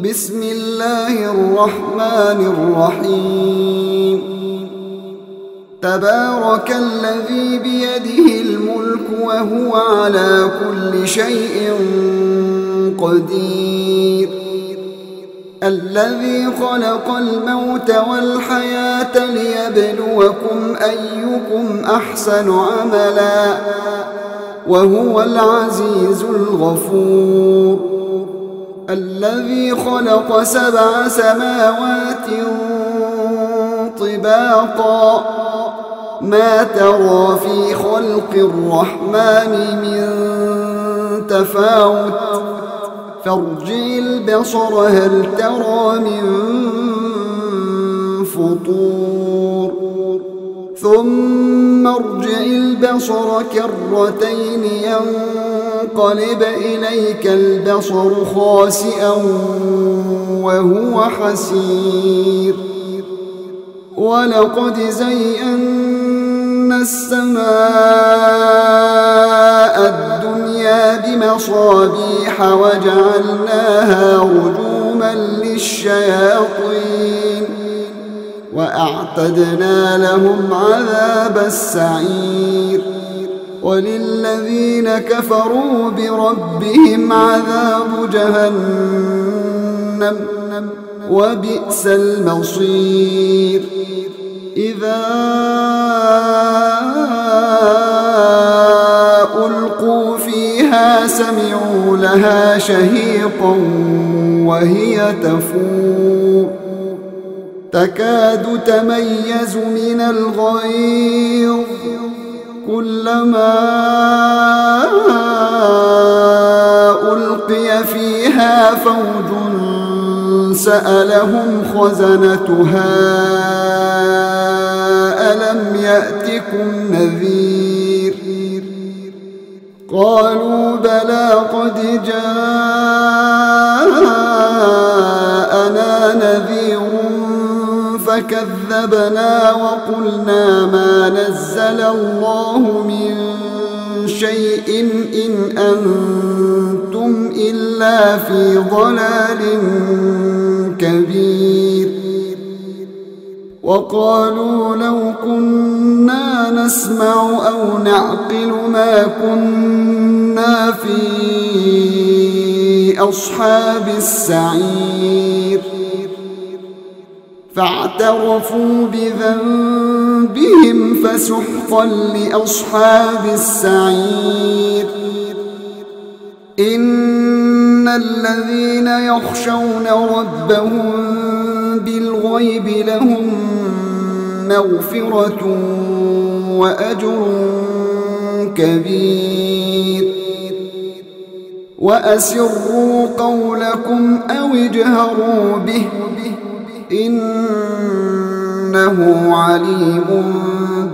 بسم الله الرحمن الرحيم تبارك الذي بيده الملك وهو على كل شيء قدير الذي خلق الموت والحياة ليبلوكم أيكم أحسن عملا وهو العزيز الغفور الذي خلق 7 سماوات طباقا ما ترى في خلق الرحمن من تفاوت فارجع البصر هل ترى من فطور ثم ارجع البصر كرتين ينقلب إليك البصر خاسئا وهو حسير ولقد زينا السماء الدنيا بمصابيح وجعلناها رجوما للشياطين وأعتدنا لهم عذاب السعير وللذين كفروا بربهم عذاب جهنم وبئس المصير إذا ألقوا فيها سمعوا لها شهيقا وهي تفور تكاد تميز من الغيظ كلما ألقي فيها فوج سألهم خزنتها ألم يأتكم نذير قالوا بلى قد جاءنا نذير فكذبنا وقلنا ما نزل الله من شيء إن أنتم إلا في ضلال كبير وقالوا لو كنا نسمع أو نعقل ما كنا في أصحاب السعير فاعترفوا بذنبهم فسحقا لأصحاب السعير إن الذين يخشون ربهم بالغيب لهم مغفرة وأجر كبير وأسروا قولكم أو اجهروا به إنه عليم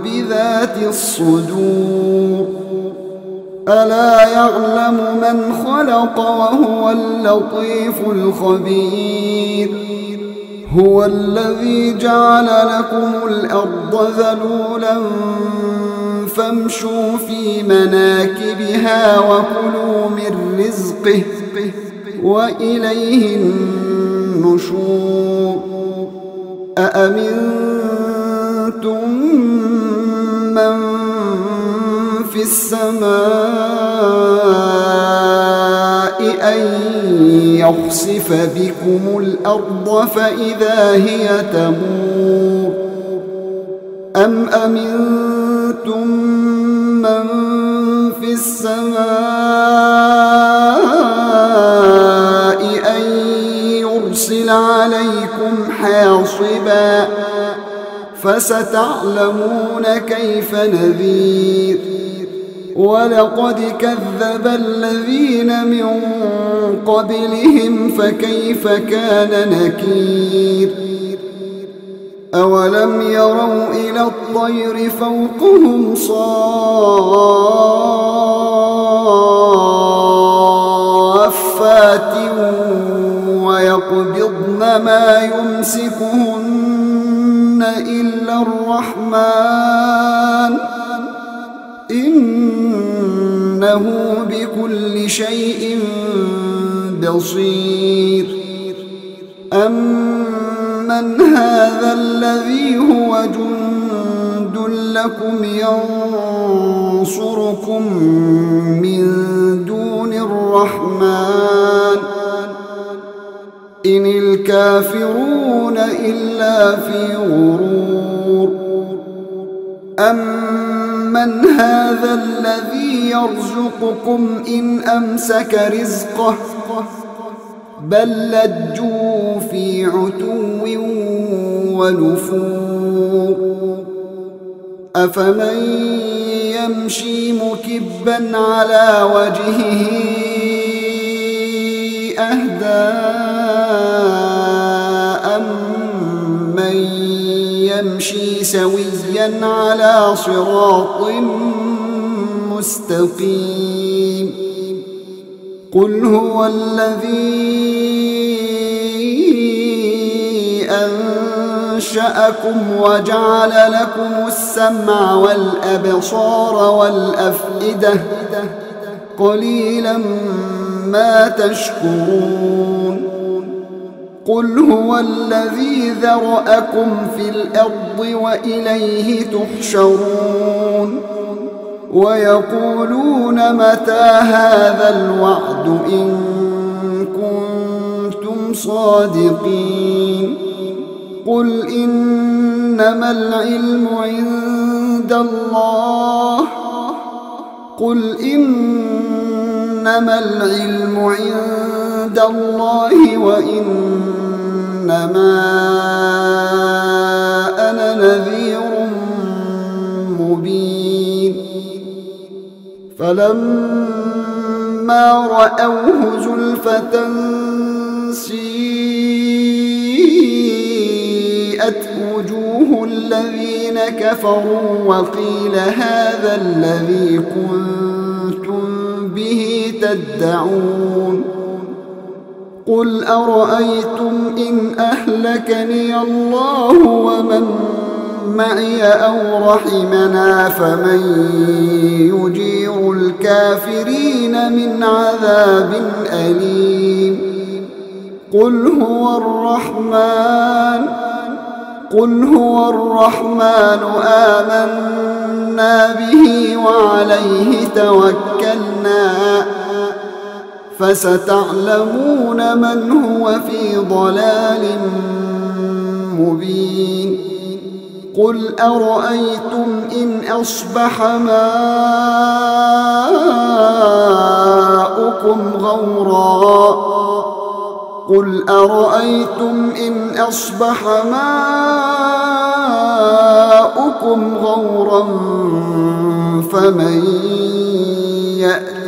بذات الصدور ألا يعلم من خلق وهو اللطيف الخبير هو الذي جعل لكم الأرض ذلولا فامشوا في مناكبها وكلوا من رزقه وإليه النشور أأمنتم من في السماء أن يخسف بكم الأرض فإذا هي تمور أم أمنتم من في السماء أن يرسل عليكم حاصبا فستعلمون كيف نذير ولقد كذب الذين من قبلهم فكيف كان نكير أولم يروا إلى الطير فوقهم صافات ويقبضن ما يمسكهن إلا الرحمن إنه بكل شيء بصير أَمَّنْ هَذَا الَّذِي هُوَ جُندٌ لَكُمْ يَنصُرُكُم مِّن دُونِ الرَّحْمَٰنِ إِنِ الْكَافِرُونَ إِلَّا فِي غُرُورٍ أَمَّنْ هَذَا الَّذِي يَرْزُقُكُمْ إِنْ أَمْسَكَ رِزْقَهُ بَل لَّجُّوا فِي عُتُوٍّ وَنُفُورٍ أَفَمَن يَمْشِي مُكِبًّا عَلَى وَجْهِهِ أَهْدَىٰ أَمَّن يَمْشِي سَوِيًّا عَلَى صِرَاطٍ مُّسْتَقِيمٍ قُلْ هُوَ الَّذِي أَنشَأَكُمْ وَجَعَلَ لَكُمُ السَّمْعَ وَالْأَبْصَارَ وَالْأَفْئِدَةَ قَلِيلًا مَا تَشْكُرُونَ قُلْ هُوَ الَّذِي ذَرَأَكُمْ فِي الْأَرْضِ وَإِلَيْهِ تُحْشَرُونَ وَيَقُولُونَ مَتَىٰ هَٰذَا الْوَعْدُ إِن كُنتُمْ صَادِقِينَ قُلْ إِنَّمَا الْعِلْمُ عِندَ اللَّهِ وَإِنَّمَا أَنَا نَذِيرٌ مُّبِينٌ فَلَمَّا رَأَوْهُ زُلْفَةً سِيئَتْ وُجُوهُ الَّذِينَ كَفَرُوا وَقِيلَ هَٰذَا الَّذِي كُنتُم بِهِ تَدَّعُونَ قُلْ أَرَأَيْتُمْ إِنْ أَهْلَكَنِيَ اللَّهُ وَمَن مَّعِيَ أَوْ رَحِمَنَا فَمَن يُجِيرُ الْكَافِرِينَ مِنْ عَذَابٍ أَلِيمٍ قُلْ هُوَ الرَّحْمَٰنُ آمَنَّا بِهِ وَعَلَيْهِ تَوَكَّلْنَا فَسَتَعْلَمُونَ مَنْ هُوَ فِي ضَلَالٍ مُّبِينٍ قُلْ أَرَأَيْتُمْ إِنْ أَصْبَحَ مَاؤُكُمْ غَوْرًا فَمَن يَأْتِيكُم